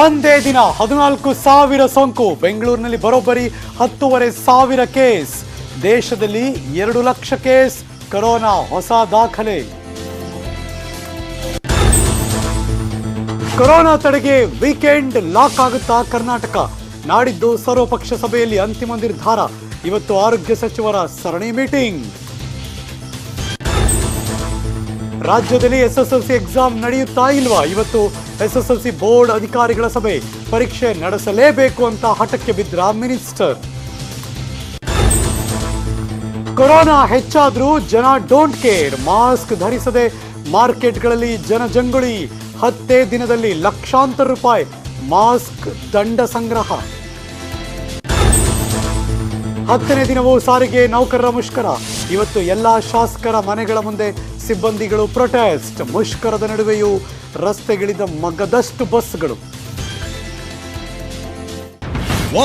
ಒಂದೇ ದಿನ 14,000 ಸೋಂಕು. ಬೆಂಗಳೂರಿನಲ್ಲಿ ಬರೋಬ್ಬರಿ 10,500 ಕೇಸ್. ದೇಶದಲ್ಲಿ 2 ಲಕ್ಷ ಕೇಸ್. ಕೊರೋನಾ ಹೊಸ ದಾಖಲೆ. ಕೊರೋನಾ ತಡೆಗೆ ವೀಕೆಂಡ್ ಲಾಕ್ ಆಗುತ್ತಾ ಕರ್ನಾಟಕ? ನಾಡಿದ್ದು ಸರ್ವಪಕ್ಷ ಸಭೆಯಲ್ಲಿ ಅಂತಿಮ ನಿರ್ಧಾರ. ಇವತ್ತು ಆರೋಗ್ಯ ಸಚಿವರ ಸರಣಿ ಮೀಟಿಂಗ್. ರಾಜ್ಯದಲ್ಲಿ ಎಸ್ಎಸ್ಎಲ್ಸಿ ಎಕ್ಸಾಮ್ ನಡೆಯುತ್ತಾ ಇಲ್ವಾ? ಇವತ್ತು ಎಸ್ಎಸ್ಎಲ್ಸಿ ಬೋರ್ಡ್ ಅಧಿಕಾರಿಗಳ ಸಭೆ. ಪರೀಕ್ಷೆ ನಡೆಸಲೇಬೇಕು ಅಂತ ಹಠಕ್ಕೆ ಬಿದ್ರ ಮಿನಿಸ್ಟರ್. ಕೊರೋನಾ ಹೆಚ್ಚಾದ್ರೂ ಜನ ಡೋಂಟ್ ಕೇರ್. ಮಾಸ್ಕ್ ಧರಿಸದೆ ಮಾರ್ಕೆಟ್ಗಳಲ್ಲಿ ಜನಜಂಗುಳಿ. 10 ದಿನದಲ್ಲಿ ಲಕ್ಷಾಂತರ ರೂಪಾಯಿ ಮಾಸ್ಕ್ ದಂಡ ಸಂಗ್ರಹ. 10ನೇ ದಿನವೂ ಸಾರಿಗೆ ನೌಕರರ ಮುಷ್ಕರ. ಇವತ್ತು ಎಲ್ಲಾ ಶಾಸಕರ ಮನೆಗಳ ಮುಂದೆ ಸಿಬ್ಬಂದಿಗಳು ಪ್ರೊಟೆಸ್ಟ್. ಮುಷ್ಕರದ ನಡುವೆಯೂ ರಸ್ತೆಗಿಳಿದ ಮಗದಷ್ಟು ಬಸ್ಗಳು.